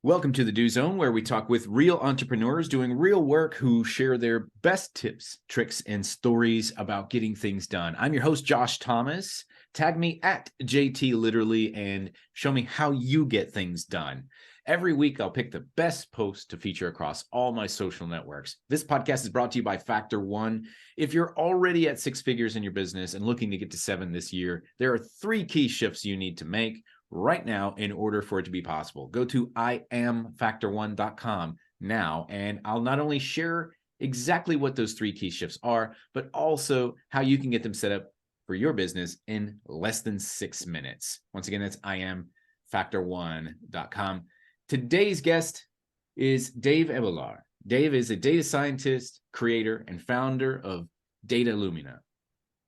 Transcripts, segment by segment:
Welcome to the Do Zone, where we talk with real entrepreneurs doing real work who share their best tips, tricks, and stories about getting things done. I'm your host, Josh Thomas. Tag me at JT Literally and show me how you get things done. Every week, I'll pick the best post to feature across all my social networks. This podcast is brought to you by Factor One. If you're already at six figures in your business and looking to get to 7 this year, there are 3 key shifts you need to make right now in order for it to be possible. Go to iamfactor1.com now, and I'll not only share exactly what those 3 key shifts are, but also how you can get them set up for your business in less than 6 minutes. Once again, that's iamfactor1.com. Today's guest is Dave Ebbelaar. Dave is a data scientist, creator, and founder of Data Illumina.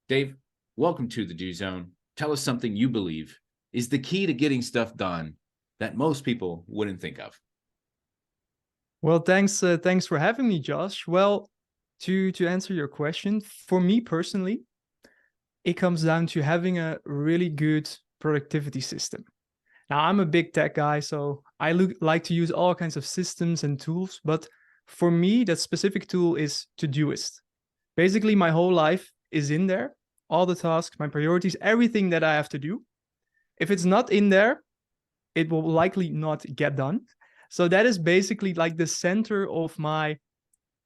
Dave, welcome to the Do Zone. Tell us something you believe is the key to getting stuff done that most people wouldn't think of. Well, thanks for having me, Josh. Well, to answer your question, for me personally, it comes down to having a really good productivity system. Now, I'm a big tech guy, so I like to use all kinds of systems and tools, but for me, that specific tool is Todoist. Basically, my whole life is in there, all the tasks, my priorities, everything that I have to do. If it's not in there, it will likely not get done. So that is basically like the center of my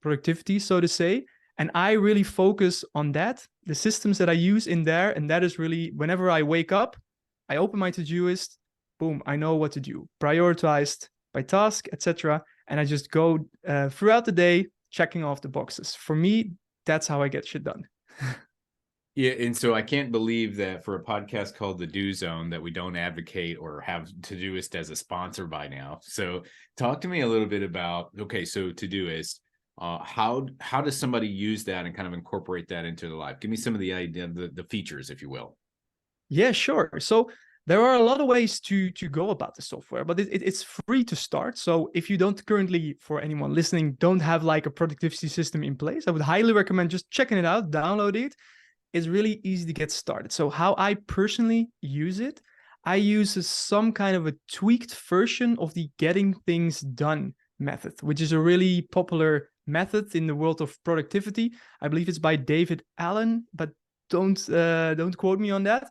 productivity, so to say. And I really focus on that, the systems that I use in there. And that is really, whenever I wake up, I open my Todoist, boom, I know what to do, prioritized by task, etc. And I just go throughout the day, checking off the boxes. For me, that's how I get shit done. Yeah, and so I can't believe that for a podcast called The Do Zone that we don't advocate or have Todoist as a sponsor by now. So talk to me a little bit about, okay, so Todoist, how does somebody use that and kind of incorporate that into their life? Give me some of the idea, the features, if you will. Yeah, sure. So there are a lot of ways to go about the software, but it's free to start. So if you don't currently, for anyone listening, don't have like a productivity system in place, I would highly recommend just checking it out, download it. It's really easy to get started. So how I personally use it, I use some kind of a tweaked version of the getting things done method, which is a really popular method in the world of productivity. I believe it's by David Allen, but don't quote me on that.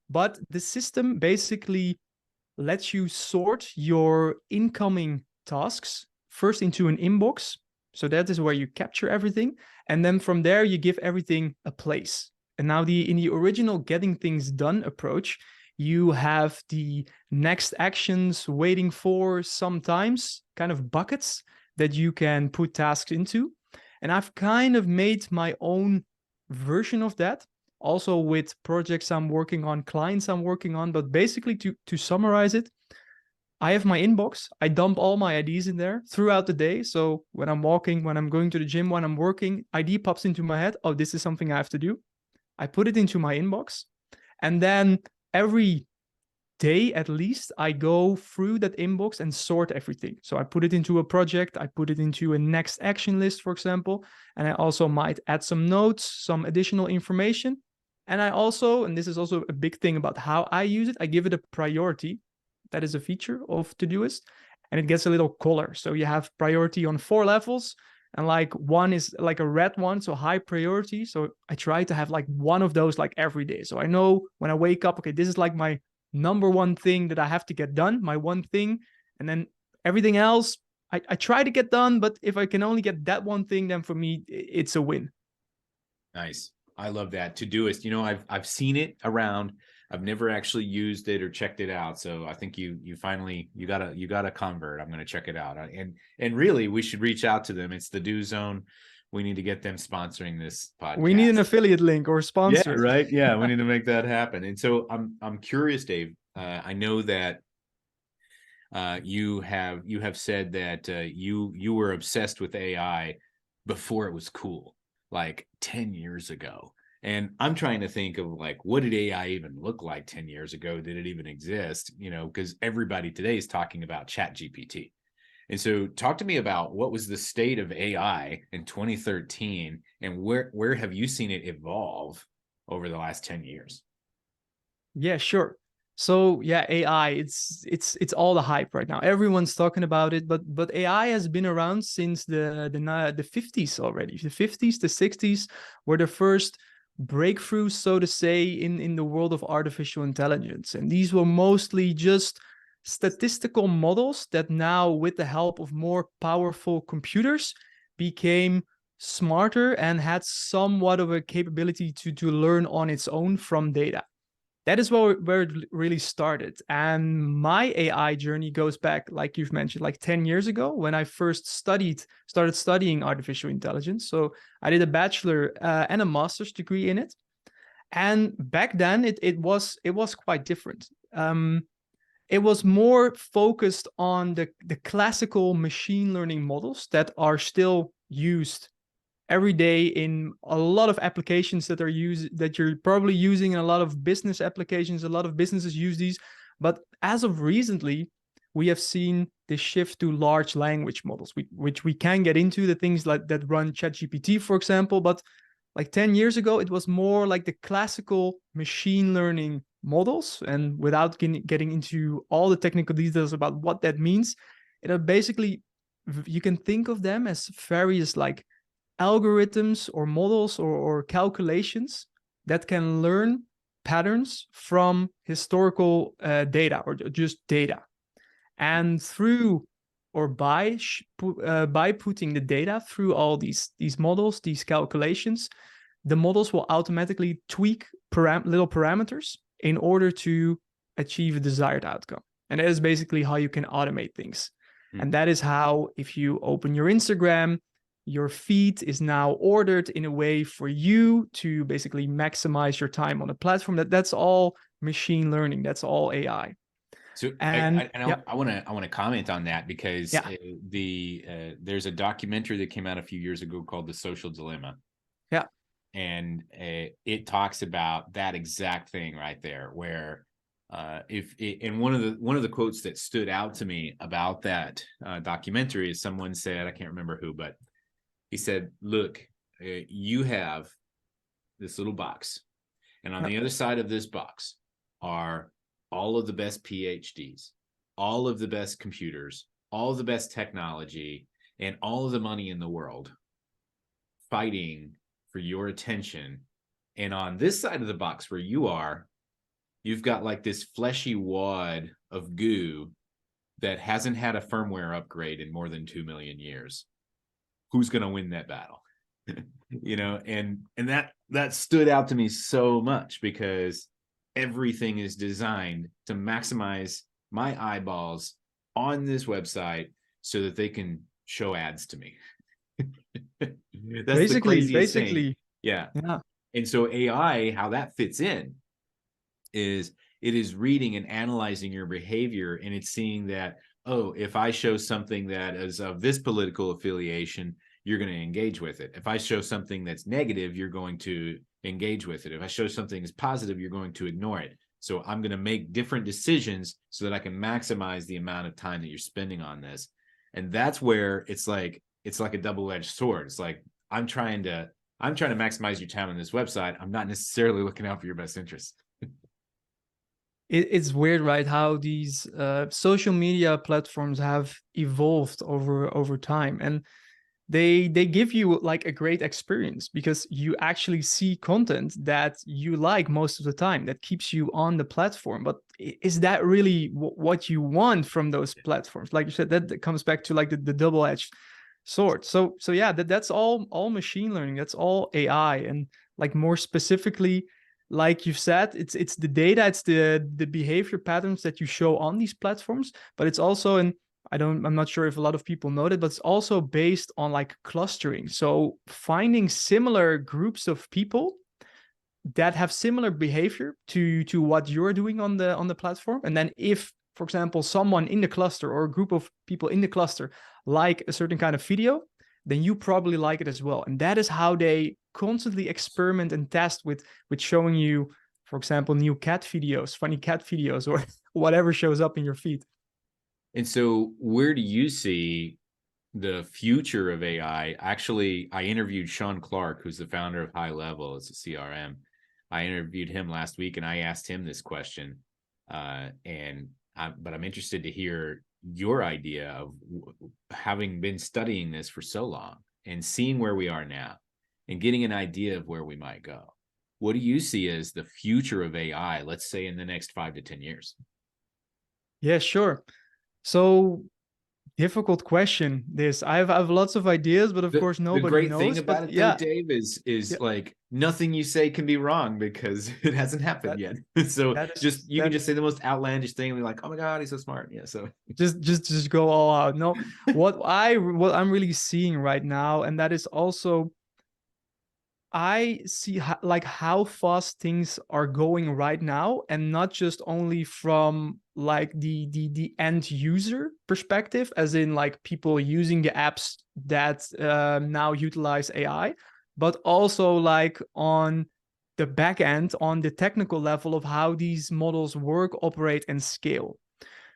But the system basically lets you sort your incoming tasks first into an inbox. So that is where you capture everything. And then from there, you give everything a place. And now in the original getting things done approach, you have the next actions waiting for sometimes kind of buckets that you can put tasks into. And I've kind of made my own version of that, also with projects I'm working on, clients I'm working on. But basically, to summarize it, I have my inbox. I dump all my ideas in there throughout the day. So when I'm walking, when I'm going to the gym, when I'm working, idea pops into my head. Oh, this is something I have to do. I put it into my inbox. And then every day, at least, I go through that inbox and sort everything. So I put it into a project. I put it into a next action list, for example. And I also might add some notes, some additional information. And I also, and this is also a big thing about how I use it, I give it a priority. That is a feature of Todoist. And it gets a little color. So you have priority on 4 levels. And like one is like a red one, so high priority. So I try to have like one of those like every day. So I know when I wake up, okay, this is like my number one thing that I have to get done, my one thing. And then everything else, I try to get done. But if I can only get that one thing, then for me, it's a win. Nice. I love that. Todoist. You know, I've seen it around. I've never actually used it or checked it out. So I think you finally you got a convert. I'm going to check it out. And really, we should reach out to them. It's the Do Zone. We need to get them sponsoring this podcast. We need an affiliate link or sponsor. Yeah, right. Yeah, we need to make that happen. And so I'm curious, Dave. I know that you have said that you were obsessed with AI before it was cool, like 10 years ago. And I'm trying to think of like, what did AI even look like 10 years ago? Did it even exist? You know, because everybody today is talking about Chat GPT. And so talk to me about what was the state of AI in 2013 and where have you seen it evolve over the last 10 years? Yeah, sure. So yeah, AI, it's all the hype right now. Everyone's talking about it, but AI has been around since the 50s already. The 50s, the 60s were the first breakthroughs, so to say, in the world of artificial intelligence. And these were mostly just statistical models that now, with the help of more powerful computers, became smarter and had somewhat of a capability to learn on its own from data. That is where it really started. And my AI journey goes back, like you've mentioned, like 10 years ago when I first started studying artificial intelligence. So I did a bachelor and a master's degree in it. And back then it was quite different. It was more focused on the classical machine learning models that are still used every day in a lot of applications that you're probably using in a lot of business applications. A lot of businesses use these, but as of recently, we have seen the shift to large language models, which we can get into, the things like that run Chat GPT, for example. But like 10 years ago, it was more like the classical machine learning models. And without getting into all the technical details about what that means, it are basically, you can think of them as various like algorithms or models or calculations that can learn patterns from historical data or just data. And through or by putting the data through all these models, these calculations, the models will automatically tweak little parameters in order to achieve a desired outcome. And that is basically how you can automate things. And that is how, if you open your Instagram, your feed is now ordered in a way for you to basically maximize your time on the platform. That's all machine learning. That's all AI. So And I want to comment on that because yeah, there's a documentary that came out a few years ago called The Social Dilemma. yeah, And it talks about that exact thing right there, where and one of the quotes that stood out to me about that documentary is someone said, I can't remember who, but he said, look, you have this little box, and on yeah. the other side of this box are all of the best PhDs, all of the best computers, all of the best technology, and all of the money in the world fighting for your attention. And on this side of the box where you are, you've got like this fleshy wad of goo that hasn't had a firmware upgrade in more than 2 million years. Who's going to win that battle? And that stood out to me so much because everything is designed to maximize my eyeballs on this website so that they can show ads to me. That's the craziest thing. Yeah. And so AI, how that fits in is it is reading and analyzing your behavior, and it's seeing that, oh, if I show something that is of this political affiliation, you're going to engage with it. If I show something that's negative, you're going to engage with it. If I show something that's positive, you're going to ignore it. So I'm going to make different decisions so that I can maximize the amount of time that you're spending on this. And that's where it's like a double-edged sword. It's like I'm trying to maximize your time on this website. I'm not necessarily looking out for your best interests. It's weird, right? How these social media platforms have evolved over time, and they give you like a great experience because you actually see content that you like most of the time that keeps you on the platform. But is that really what you want from those platforms? Like you said, that comes back to like the double-edged sword. So yeah, that's all machine learning. That's all AI. And like more specifically, like you've said, it's the data, it's the behavior patterns that you show on these platforms, but it's also, and I'm not sure if a lot of people know that, but it's also based on like clustering. So finding similar groups of people that have similar behavior to what you're doing on the platform. And then if, for example, someone in the cluster or a group of people in the cluster like a certain kind of video, then you probably like it as well. And that is how they constantly experiment and test with showing you, for example, new cat videos, funny cat videos, or whatever shows up in your feed. And so where do you see the future of AI? Actually, I interviewed Sean Clark, who's the founder of High Level. It's a CRM. I interviewed him last week and I asked him this question. But I'm interested to hear your idea of having been studying this for so long and seeing where we are now and getting an idea of where we might go. What do you see as the future of AI, let's say in the next 5 to 10 years? Yeah, sure. So difficult question. I have lots of ideas, but of course The nobody great thing knows. about But it though, yeah, Dave, is yeah, like nothing you say can be wrong because it hasn't happened that yet. So that just is you can that just say the most outlandish thing and be like, oh my God, he's so smart. Yeah. So just go all out. No, what I'm really seeing right now, and that is also I see like how fast things are going right now, and not just only from like the end user perspective, as in like people using the apps that now utilize AI, but also like on the back end, on the technical level of how these models work, operate, and scale.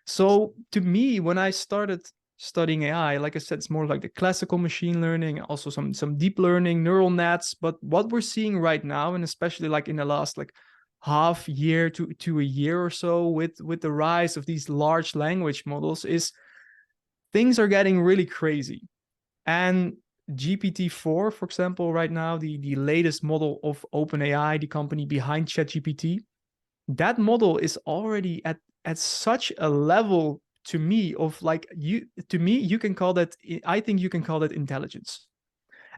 So to me, when I started studying AI, like I said, it's more like the classical machine learning, also some deep learning, neural nets. But what we're seeing right now, and especially like in the last like half year to a year or so, with the rise of these large language models, is things are getting really crazy. And GPT-4, for example, right now, the latest model of OpenAI, the company behind Chat GPT, that model is already at such a level to me of like you can call that, I think you can call that intelligence.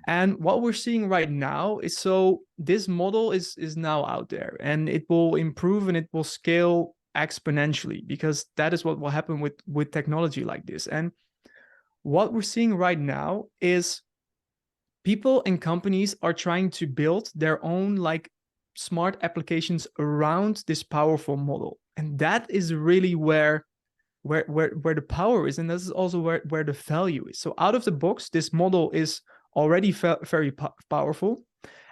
And what we're seeing right now is, so this model is now out there, and it will improve and it will scale exponentially, because that is what will happen with technology like this. And what we're seeing right now is people and companies are trying to build their own like smart applications around this powerful model. And that is really where the power is, and this is also where the value is. So out of the box, this model is already very powerful,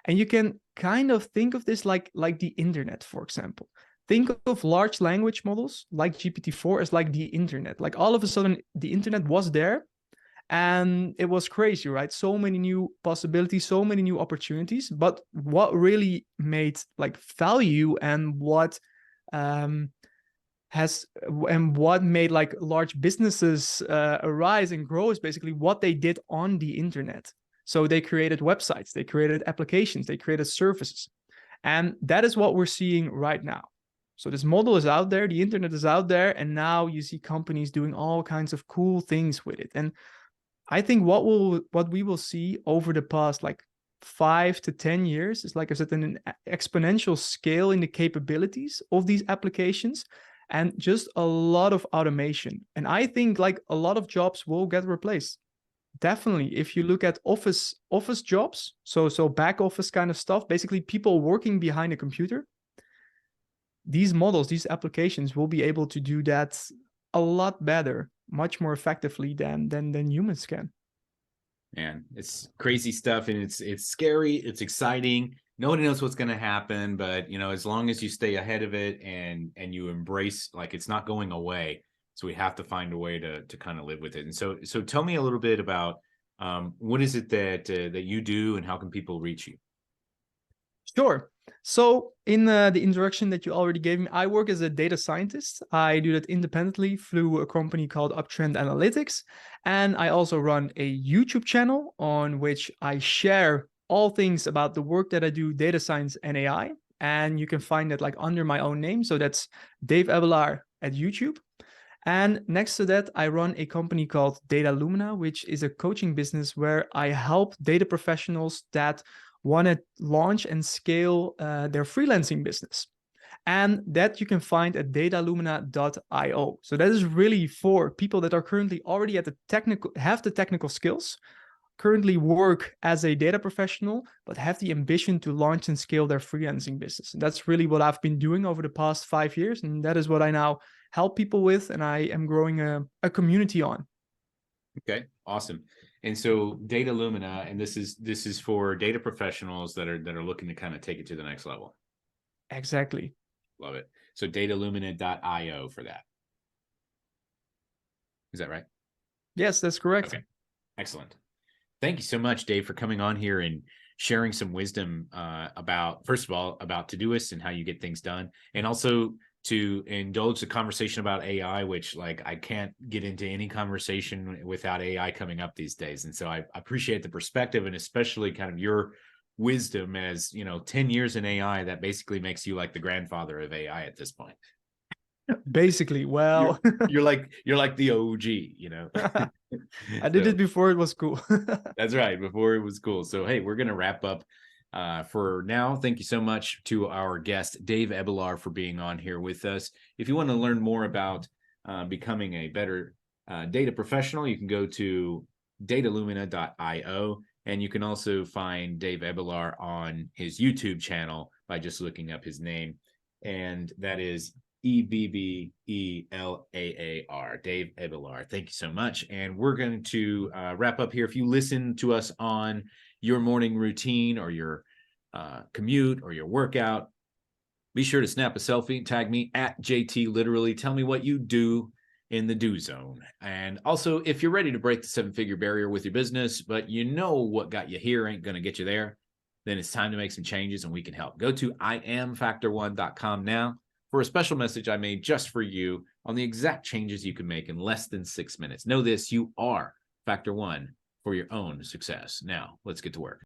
and you can kind of think of this like the internet, for example. Think of large language models like GPT-4 as like the internet. Like all of a sudden the internet was there, and it was crazy, right? So many new possibilities, so many new opportunities. But what really made like value, and what um what made like large businesses arise and grow, is basically what they did on the internet. So they created websites, they created applications, they created services. And that is what we're seeing right now. So this model is out there, the internet is out there, and now you see companies doing all kinds of cool things with it. And I think what we will see over the past like 5 to 10 years is, like I said, an exponential scale in the capabilities of these applications, and just a lot of automation. And I think like a lot of jobs will get replaced. Definitely. If you look at office jobs, so back office kind of stuff, basically people working behind a computer, these models, these applications will be able to do that a lot better, much more effectively than humans can. Man, it's crazy stuff, and it's scary, it's exciting. Nobody knows what's going to happen, but as long as you stay ahead of it and you embrace, like, it's not going away. So we have to find a way to kind of live with it. And so tell me a little bit about what is it that you do, and how can people reach you? Sure. So in the introduction that you already gave me, I work as a data scientist. I do that independently through a company called Uptrend Analytics. And I also run a YouTube channel on which I share all things about the work that I do, data science and AI. And you can find it like under my own name. So that's Dave Ebbelaar at YouTube. And next to that, I run a company called Data Illumina, which is a coaching business where I help data professionals that want to launch and scale their freelancing business. And that you can find at dataillumina.io. So that is really for people that are currently already at the technical skills, currently work as a data professional, but have the ambition to launch and scale their freelancing business. And that's really what I've been doing over the past 5 years. And that is what I now help people with, and I am growing a community on. Okay, awesome. And so Data Illumina, and this is for data professionals that are looking to kind of take it to the next level. Exactly. Love it. So dataillumina.io for that. Is that right? Yes, that's correct. Okay, excellent. Thank you so much, Dave, for coming on here and sharing some wisdom about, first of all, about Todoist and how you get things done, and also to indulge the conversation about AI, which like I can't get into any conversation without AI coming up these days. And so I appreciate the perspective, and especially kind of your wisdom as, 10 years in AI, that basically makes you like the grandfather of AI at this point. Basically, well, you're like the OG, I did it before it was cool. That's right, before it was cool. So hey, we're gonna wrap up for now. Thank you so much to our guest Dave Ebbelaar for being on here with us. If you want to learn more about becoming a better data professional, you can go to dataillumina.io, and you can also find Dave Ebbelaar on his YouTube channel by just looking up his name, and that is Ebbelaar, Dave Ebbelaar. Thank you so much. And we're going to wrap up here. If you listen to us on your morning routine or your commute or your workout, be sure to snap a selfie, tag me at JT Literally. Tell me what you do in the do zone. And also, if you're ready to break the 7-figure barrier with your business, but you know what got you here ain't going to get you there, then it's time to make some changes, and we can help. Go to IamFactor1.com now for a special message I made just for you on the exact changes you can make in less than 6 minutes. Know this, you are Factor 1 for your own success. Now, let's get to work.